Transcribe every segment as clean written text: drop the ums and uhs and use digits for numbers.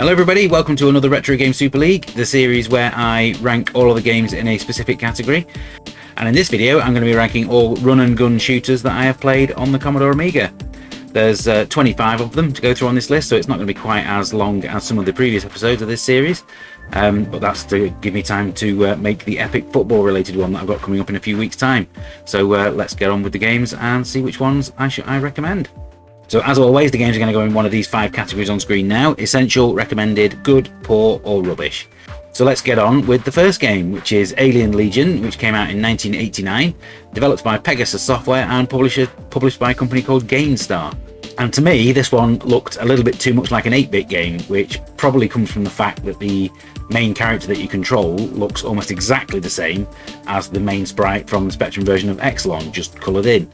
Hello everybody, welcome to another Retro Game Super League, the series where I rank all of the games in a specific category. And in this video I'm going to be ranking all run and gun shooters that I have played on the Commodore Amiga. There's 25 of them to go through on this list, so it's not going to be quite as long as some of the previous episodes of this series. But that's to give me time to make the epic football related one that I've got coming up in a few weeks time. So let's get on with the games and see which ones I recommend. So as always, the games are going to go in one of these 5 categories on screen now: essential, recommended, good, poor or rubbish. So let's get on with the first game, which is Alien Legion, which came out in 1989, developed by Pegasus Software and published by a company called GameStar. And to me, this one looked a little bit too much like an 8-bit game, which probably comes from the fact that the main character that you control looks almost exactly the same as the main sprite from the Spectrum version of Exelon, just coloured in.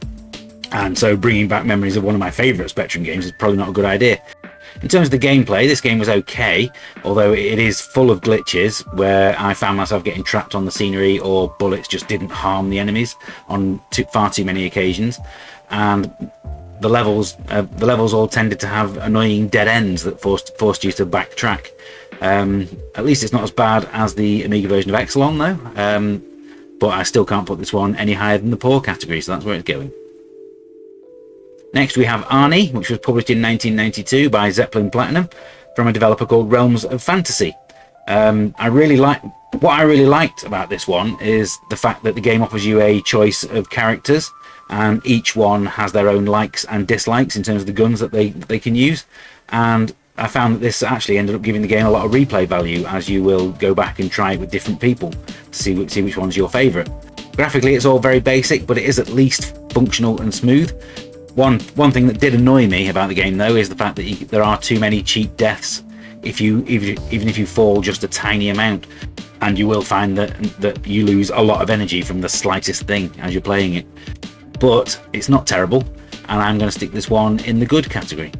And so bringing back memories of one of my favourite Spectrum games is probably not a good idea. In terms of the gameplay, this game was okay, although it is full of glitches where I found myself getting trapped on the scenery or bullets just didn't harm the enemies on far too many occasions. And the levels all tended to have annoying dead ends that forced you to backtrack. At least it's not as bad as the Amiga version of Exelon though, but I still can't put this one any higher than the poor category, so that's where it's going. Next we have Anie, which was published in 1992 by Zeppelin Platinum from a developer called Realms of Fantasy. What I really liked about this one is the fact that the game offers you a choice of characters, and each one has their own likes and dislikes in terms of the guns that they can use. And I found that this actually ended up giving the game a lot of replay value, as you will go back and try it with different people to see which one's your favourite. Graphically it's all very basic, but it is at least functional and smooth. One thing that did annoy me about the game though is the fact that there are too many cheap deaths even if you fall just a tiny amount, and you will find that you lose a lot of energy from the slightest thing as you're playing it. But it's not terrible, and I'm going to stick this one in the good category.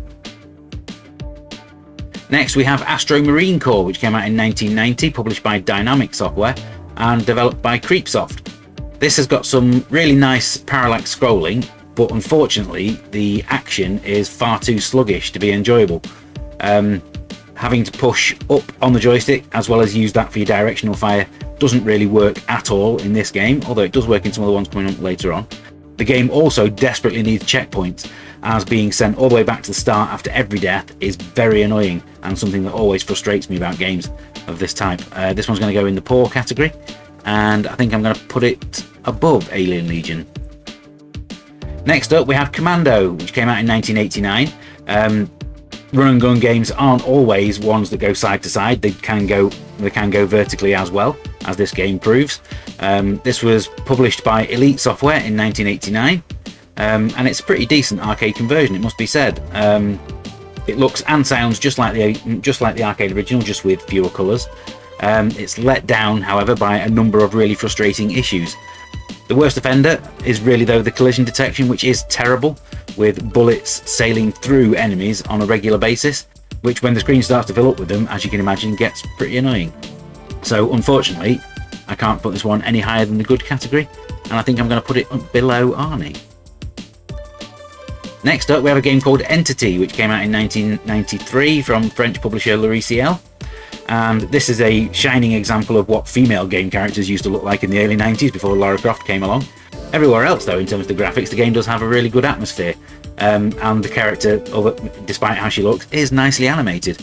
Next we have Astromarine Corps, which came out in 1990, published by Dynamic Software and developed by Creepsoft. This has got some really nice parallax scrolling, but unfortunately the action is far too sluggish to be enjoyable. Having to push up on the joystick as well as use that for your directional fire doesn't really work at all in this game, although it does work in some of the ones coming up later on. The game also desperately needs checkpoints, as being sent all the way back to the start after every death is very annoying and something that always frustrates me about games of this type. This one's going to go in the poor category, and I think I'm going to put it above Alien Legion. Next up we have Commando, which came out in 1989. Run and gun games aren't always ones that go side to side. They can go vertically as well, as this game proves. This was published by Elite Software in 1989, and it's a pretty decent arcade conversion, it must be said. It looks and sounds just like the arcade original, just with fewer colours. It's let down, however, by a number of really frustrating issues. The worst offender is really though the collision detection, which is terrible, with bullets sailing through enemies on a regular basis, which when the screen starts to fill up with them, as you can imagine, gets pretty annoying. So unfortunately I can't put this one any higher than the good category, and I think I'm going to put it below Anie. Next up we have a game called Entity, which came out in 1993 from French publisher Logiciel. And this is a shining example of what female game characters used to look like in the early 90s before Lara Croft came along. Everywhere else though, in terms of the graphics, the game does have a really good atmosphere, and the character, despite how she looks, is nicely animated.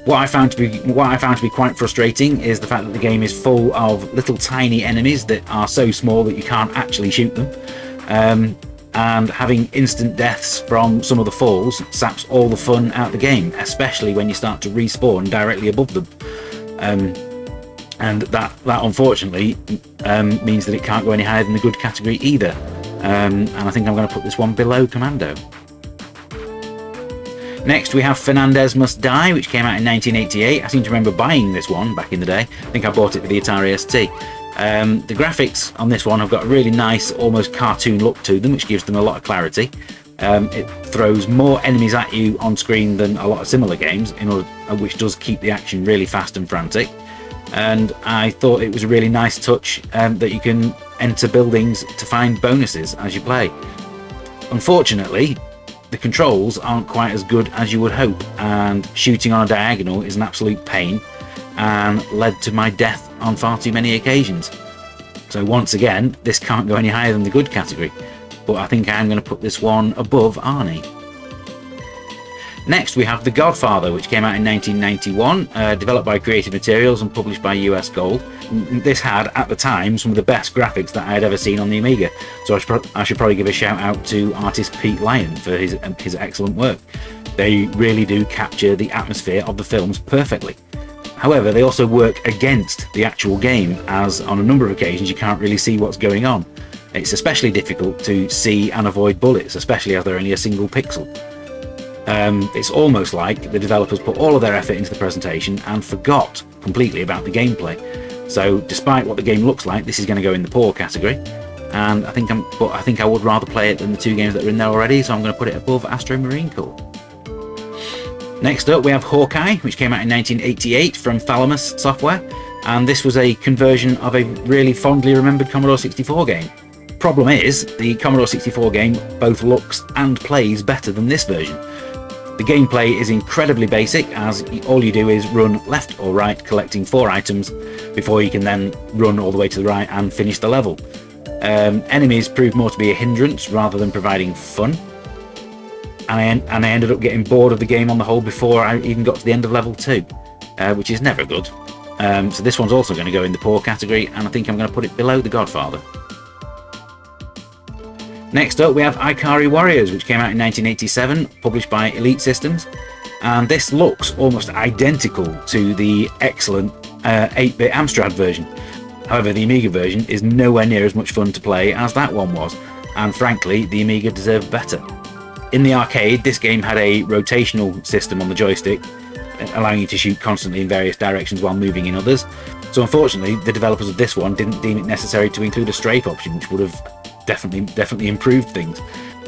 What I found to be quite frustrating is the fact that the game is full of little tiny enemies that are so small that you can't actually shoot them, and having instant deaths from some of the falls saps all the fun out of the game, especially when you start to respawn directly above them. And that unfortunately means that it can't go any higher than the good category either, and I think I'm going to put this one below Commando. Next we have Fernandez Must Die, which came out in 1988. I seem to remember buying this one back in the day. I think I bought it for the Atari ST. The graphics on this one have got a really nice, almost cartoon look to them, which gives them a lot of clarity. It throws more enemies at you on screen than a lot of similar games, which does keep the action really fast and frantic. And I thought it was a really nice touch that you can enter buildings to find bonuses as you play. Unfortunately, the controls aren't quite as good as you would hope, and shooting on a diagonal is an absolute pain and led to my death on far too many occasions. So once again, this can't go any higher than the good category, but I think I'm going to put this one above Anie. Next we have The Godfather, which came out in 1991, developed by Creative Materials and published by US Gold. This had, at the time, some of the best graphics that I had ever seen on the Amiga, so I should probably give a shout out to artist Pete Lyon for his excellent work. They really do capture the atmosphere of the films perfectly. However, they also work against the actual game, as on a number of occasions you can't really see what's going on. It's especially difficult to see and avoid bullets, especially as they're only a single pixel. It's almost like the developers put all of their effort into the presentation and forgot completely about the gameplay. So despite what the game looks like, this is going to go in the poor category, and I think I would rather play it than the two games that are in there already, so I'm going to put it above Astromarine Corps. Next up we have Hawkeye, which came out in 1988 from Thalamus Software, and this was a conversion of a really fondly remembered Commodore 64 game. Problem is, the Commodore 64 game both looks and plays better than this version. The gameplay is incredibly basic, as all you do is run left or right collecting 4 items before you can then run all the way to the right and finish the level. Enemies prove more to be a hindrance rather than providing fun, and I ended up getting bored of the game on the whole before I even got to the end of level 2, which is never good. So this one's also going to go in the poor category, and I think I'm going to put it below The Godfather. Next up we have Ikari Warriors, which came out in 1987, published by Elite Systems, and this looks almost identical to the excellent 8-bit Amstrad version. However, the Amiga version is nowhere near as much fun to play as that one was, and frankly the Amiga deserved better. In the arcade, this game had a rotational system on the joystick, allowing you to shoot constantly in various directions while moving in others. So unfortunately, the developers of this one didn't deem it necessary to include a strafe option, which would have definitely improved things.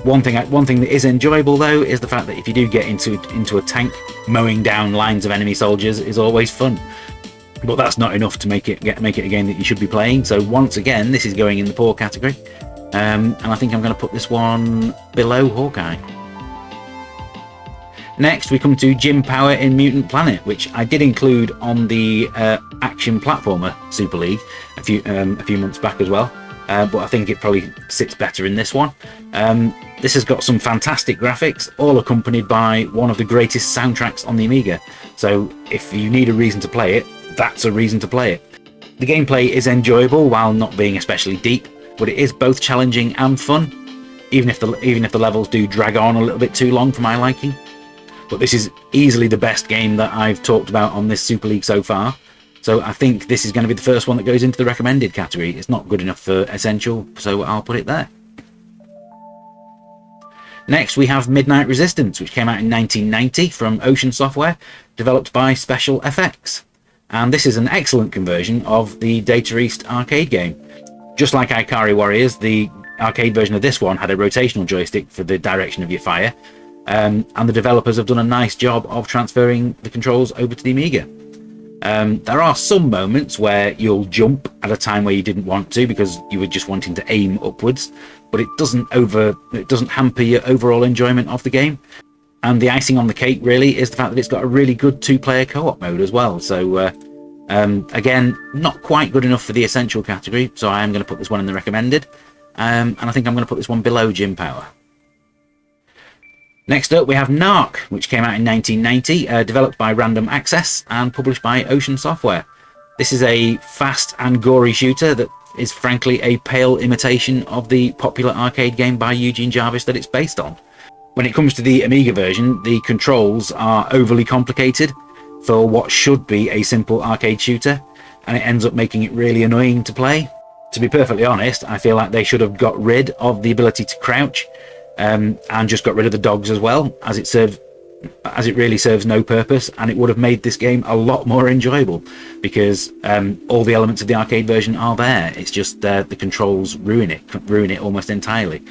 One thing that is enjoyable though is the fact that if you do get into a tank, mowing down lines of enemy soldiers is always fun. But that's not enough to make it a game that you should be playing. So once again, this is going in the poor category, and I think I'm going to put this one below Hawkeye. Next we come to Jim Power in Mutant Planet, which I did include on the action platformer Super League a few months back as well. But I think it probably sits better in this one. This has got some fantastic graphics, all accompanied by one of the greatest soundtracks on the Amiga. So if you need a reason to play it, that's a reason to play it. The gameplay is enjoyable while not being especially deep, but it is both challenging and fun, even if the levels do drag on a little bit too long for my liking. But this is easily the best game that I've talked about on this Super League so far. So I think this is going to be the first one that goes into the recommended category. It's not good enough for essential, so I'll put it there. Next we have Midnight Resistance, which came out in 1990 from Ocean Software, developed by Special FX. And this is an excellent conversion of the Data East arcade game. Just like Ikari Warriors, the arcade version of this one had a rotational joystick for the direction of your fire, and the developers have done a nice job of transferring the controls over to the Amiga. There are some moments where you'll jump at a time where you didn't want to because you were just wanting to aim upwards, but it doesn't hamper your overall enjoyment of the game. And the icing on the cake really is the fact that it's got a really good 2-player co-op mode as well. So again, not quite good enough for the essential category, so I am going to put this one in the recommended, and I think I'm going to put this one below Jim Power. Next up we have Narc, which came out in 1990, developed by Random Access and published by Ocean Software. This is a fast and gory shooter that is frankly a pale imitation of the popular arcade game by Eugene Jarvis that it's based on. When it comes to the Amiga version, the controls are overly complicated for what should be a simple arcade shooter, and it ends up making it really annoying to play. To be perfectly honest, I feel like they should have got rid of the ability to crouch, and just got rid of the dogs as well, as it really serves no purpose, and it would have made this game a lot more enjoyable because all the elements of the arcade version are there. It's just the controls ruin it almost entirely.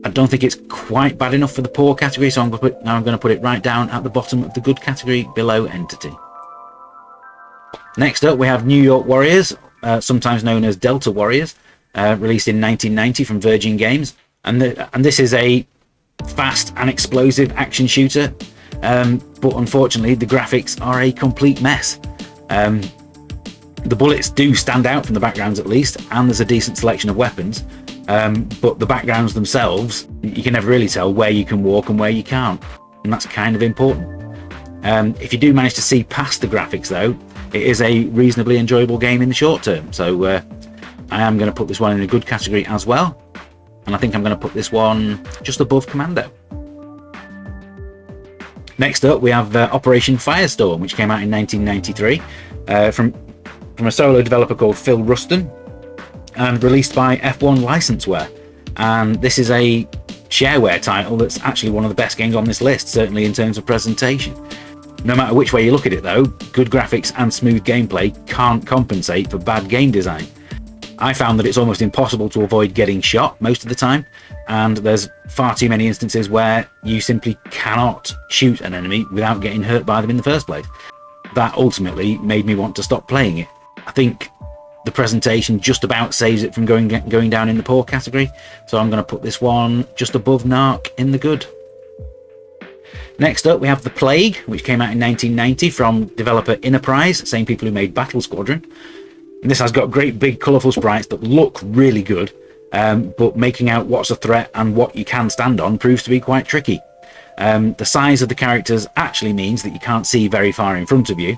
I don't think it's quite bad enough for the poor category, so I'm going to put it right down at the bottom of the good category below Entity. Next up we have New York Warriors, sometimes known as Delta Warriors, released in 1990 from Virgin Games. And this is a fast and explosive action shooter, but unfortunately the graphics are a complete mess. The bullets do stand out from the backgrounds at least, and there's a decent selection of weapons, but the backgrounds themselves, you can never really tell where you can walk and where you can't, and that's kind of important. If you do manage to see past the graphics though, it is a reasonably enjoyable game in the short term, so I am going to put this one in a good category as well, and I think I'm going to put this one just above Commando. Next up we have Operation Firestorm, which came out in 1993 from a solo developer called Phil Ruston and released by F1 Licenseware. And this is a shareware title that's actually one of the best games on this list, certainly in terms of presentation. No matter which way you look at it though, good graphics and smooth gameplay can't compensate for bad game design. I found that it's almost impossible to avoid getting shot most of the time, and there's far too many instances where you simply cannot shoot an enemy without getting hurt by them in the first place. That ultimately made me want to stop playing it. I think the presentation just about saves it from going down in the poor category, so I'm going to put this one just above Narc in the good. Next up we have The Plague, which came out in 1990 from developer Enterprise, same people who made Battle Squadron. And this has got great big colourful sprites that look really good, but making out what's a threat and what you can stand on proves to be quite tricky. The size of the characters actually means that you can't see very far in front of you,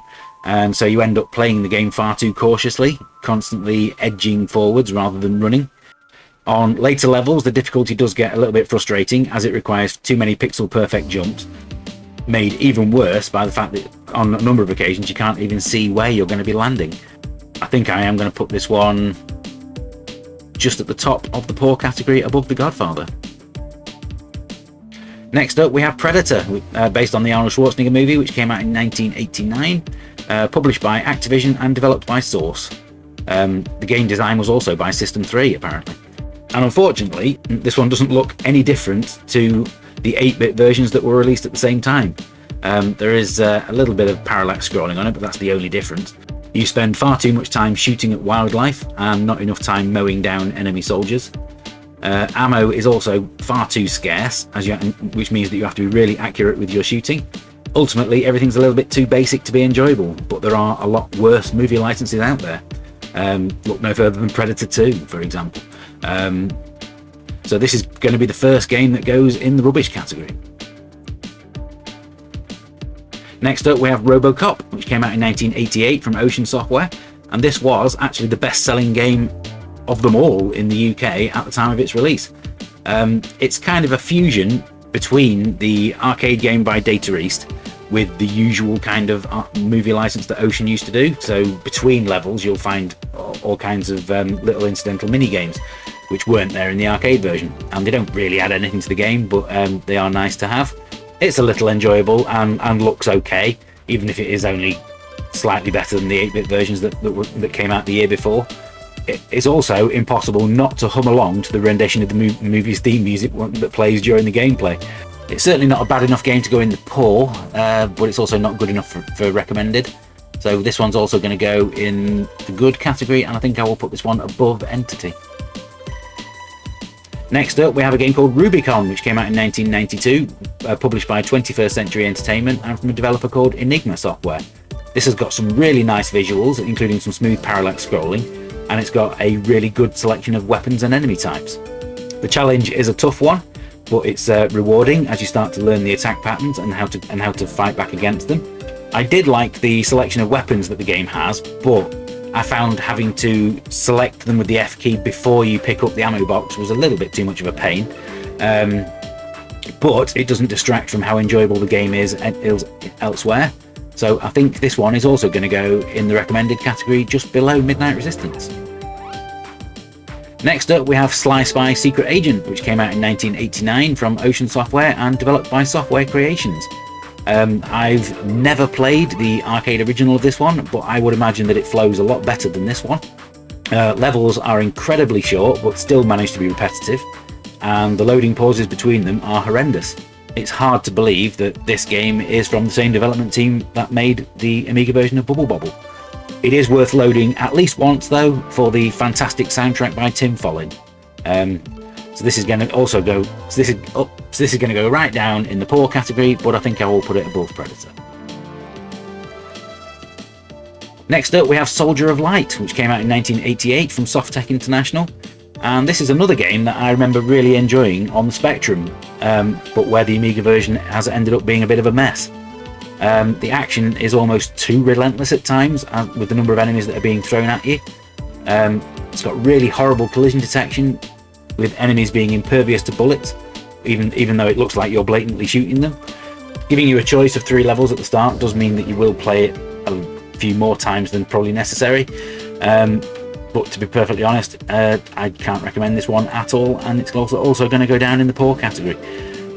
so you end up playing the game far too cautiously, constantly edging forwards rather than running. On later levels the difficulty does get a little bit frustrating, as it requires too many pixel perfect jumps, made even worse by the fact that on a number of occasions you can't even see where you're going to be landing. I think I am going to put this one just at the top of the poor category above The Godfather. Next up we have Predator, based on the Arnold Schwarzenegger movie, which came out in 1989, published by Activision and developed by Source. The game design was also by System 3 apparently. And unfortunately this one doesn't look any different to the 8-bit versions that were released at the same time. There is a little bit of parallax scrolling on it, but that's the only difference. You spend far too much time shooting at wildlife and not enough time mowing down enemy soldiers. Ammo is also far too scarce, which means that you have to be really accurate with your shooting. Ultimately everything's a little bit too basic to be enjoyable, but there are a lot worse movie licenses out there. Look no further than Predator 2 for example. So this is going to be the first game that goes in the rubbish category. Next up we have RoboCop, which came out in 1988 from Ocean Software, and this was actually the best-selling game of them all in the UK at the time of its release. It's kind of a fusion between the arcade game by Data East with the usual kind of movie license that Ocean used to do. So between levels you'll find all kinds of little incidental mini games which weren't there in the arcade version, and they don't really add anything to the game, but they are nice to have. It's a little enjoyable and looks okay, even if it is only slightly better than the 8-bit versions that came out the year before. It's also impossible not to hum along to the rendition of the movie's theme music that plays during the gameplay. It's certainly not a bad enough game to go in the poor, but it's also not good enough for recommended. So this one's also going to go in the good category, and I think I will put this one above Entity. Next up we have a game called Rubicon, which came out in 1992, published by 21st Century Entertainment and from a developer called Enigma Software. This has got some really nice visuals, including some smooth parallax scrolling, and it's got a really good selection of weapons and enemy types. The challenge is a tough one, but it's rewarding as you start to learn the attack patterns and how to fight back against them. I did like the selection of weapons that the game has, but I found having to select them with the F key before you pick up the ammo box was a little bit too much of a pain. But it doesn't distract from how enjoyable the game is elsewhere. So I think this one is also going to go in the recommended category just below Midnight Resistance. Next up we have Sly Spy Secret Agent, which came out in 1989 from Ocean Software and developed by Software Creations. I've never played the arcade original of this one, but I would imagine that it flows a lot better than this one. Levels are incredibly short but still manage to be repetitive, and the loading pauses between them are horrendous. It's hard to believe that this game is from the same development team that made the Amiga version of Bubble Bobble. It is worth loading at least once though for the fantastic soundtrack by Tim Follin. So this is going to also go, so this is going to go right down in the poor category, but I think I will put it above Predator. Next up we have Soldier of Light, which came out in 1988 from Softtech International. And this is another game that I remember really enjoying on the Spectrum, but where the Amiga version has ended up being a bit of a mess. The action is almost too relentless at times with the number of enemies that are being thrown at you. It's got really horrible collision detection, with enemies being impervious to bullets, even though it looks like you're blatantly shooting them. Giving you a choice of 3 levels at the start does mean that you will play it a few more times than probably necessary. But to be perfectly honest, I can't recommend this one at all, and it's also going to go down in the poor category.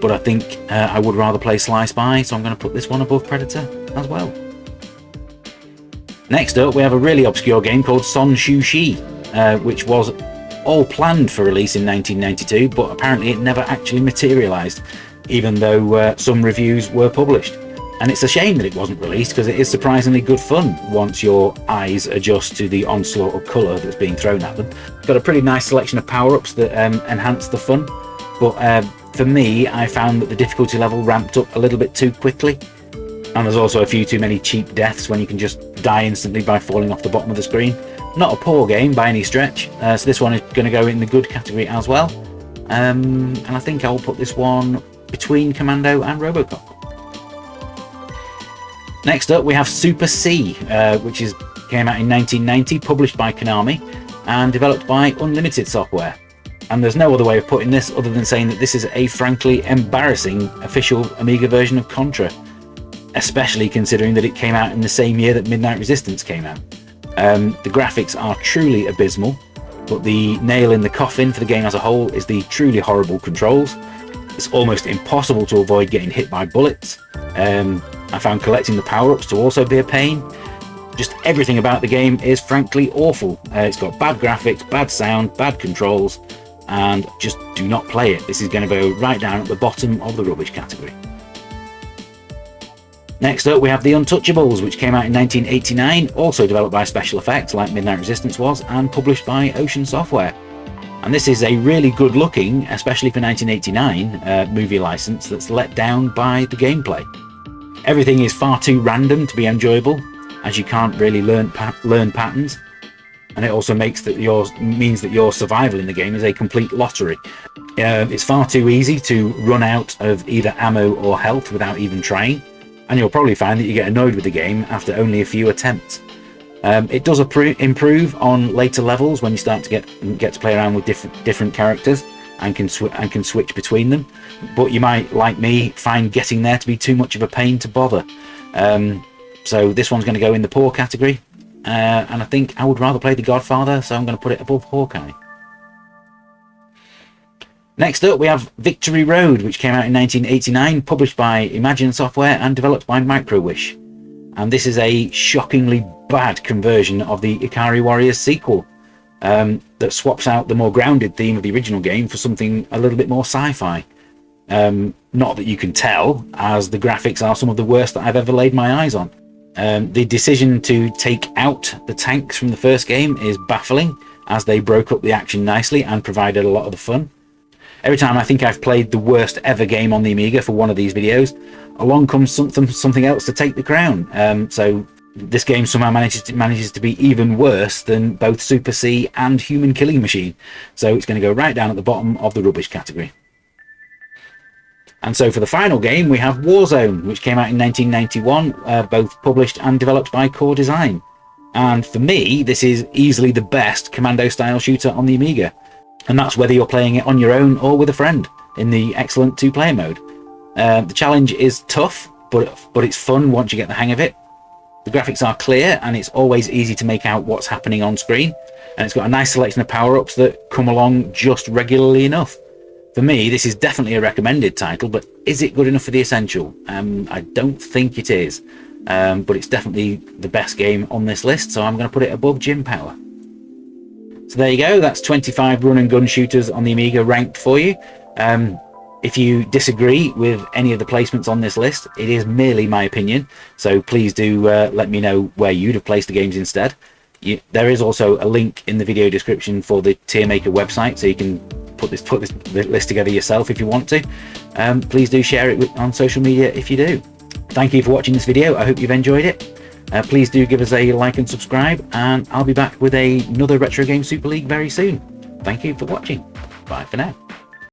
But I think I would rather play Sly Spy, so I'm going to put this one above Predator as well. Next up, we have a really obscure game called Son Shushi, which was all planned for release in 1992, but apparently it never actually materialised, even though some reviews were published. And it's a shame that it wasn't released, because it is surprisingly good fun once your eyes adjust to the onslaught of colour that's being thrown at them. Got a pretty nice selection of power-ups that enhance the fun, but for me, I found that the difficulty level ramped up a little bit too quickly, and there's also a few too many cheap deaths when you can just die instantly by falling off the bottom of the screen. Not a poor game by any stretch, so this one is going to go in the good category as well, and I think I'll put this one between Commando and RoboCop. Next up we have Super C, which came out in 1990, published by Konami and developed by Unlimited Software. And there's no other way of putting this other than saying that this is a frankly embarrassing official Amiga version of Contra, especially considering that it came out in the same year that Midnight Resistance came out. The graphics are truly abysmal, but the nail in the coffin for the game as a whole is the truly horrible controls. It's almost impossible to avoid getting hit by bullets. I found collecting the power-ups to also be a pain. Just everything about the game is frankly awful. It's got bad graphics, bad sound, bad controls, and just do not play it. This is going to go right down at the bottom of the rubbish category. Next up we have the Untouchables, which came out in 1989, also developed by Special Effects like Midnight Resistance was, and published by Ocean Software. And this is a really good looking, especially for 1989, movie license that's let down by the gameplay. Everything is far too random to be enjoyable, as you can't really learn patterns, and it also means that your survival in the game is a complete lottery. It's far too easy to run out of either ammo or health without even trying, and you'll probably find that you get annoyed with the game after only a few attempts. It does improve on later levels when you start to get to play around with different characters and can switch between them, but you might, like me, find getting there to be too much of a pain to bother. So this one's going to go in the poor category, and I think I would rather play the Godfather, so I'm going to put it above Hawkeye. Next up we have Victory Road, which came out in 1989, published by Imagine Software and developed by Microwish. And this is a shockingly bad conversion of the Ikari Warriors sequel, that swaps out the more grounded theme of the original game for something a little bit more sci-fi. Not that you can tell, as the graphics are some of the worst that I've ever laid my eyes on. The decision to take out the tanks from the first game is baffling, as they broke up the action nicely and provided a lot of the fun. Every time I think I've played the worst ever game on the Amiga for one of these videos, along comes something else to take the crown. So this game somehow manages to be even worse than both Super C and Human Killing Machine. So it's going to go right down at the bottom of the rubbish category. And so for the final game we have Warzone, which came out in 1991, both published and developed by Core Design. And for me, this is easily the best Commando style shooter on the Amiga. And that's whether you're playing it on your own or with a friend in the excellent 2-player mode. The challenge is tough, but it's fun once you get the hang of it. The graphics are clear, and it's always easy to make out what's happening on screen. And it's got a nice selection of power-ups that come along just regularly enough. For me, this is definitely a recommended title, but is it good enough for the essential? I don't think it is, but it's definitely the best game on this list, so I'm going to put it above Gym Power. So there you go, that's 25 run and gun shooters on the Amiga ranked for you. If you disagree with any of the placements on this list, it is merely my opinion, so please do let me know where you'd have placed the games instead. There is also a link in the video description for the Tiermaker website, so you can put this list together yourself if you want to. Please do share it on social media if you do. Thank you for watching this video. I hope you've enjoyed it. Please do give us a like and subscribe, and I'll be back with another Retro Game Super League very soon. Thank you for watching. Bye for now.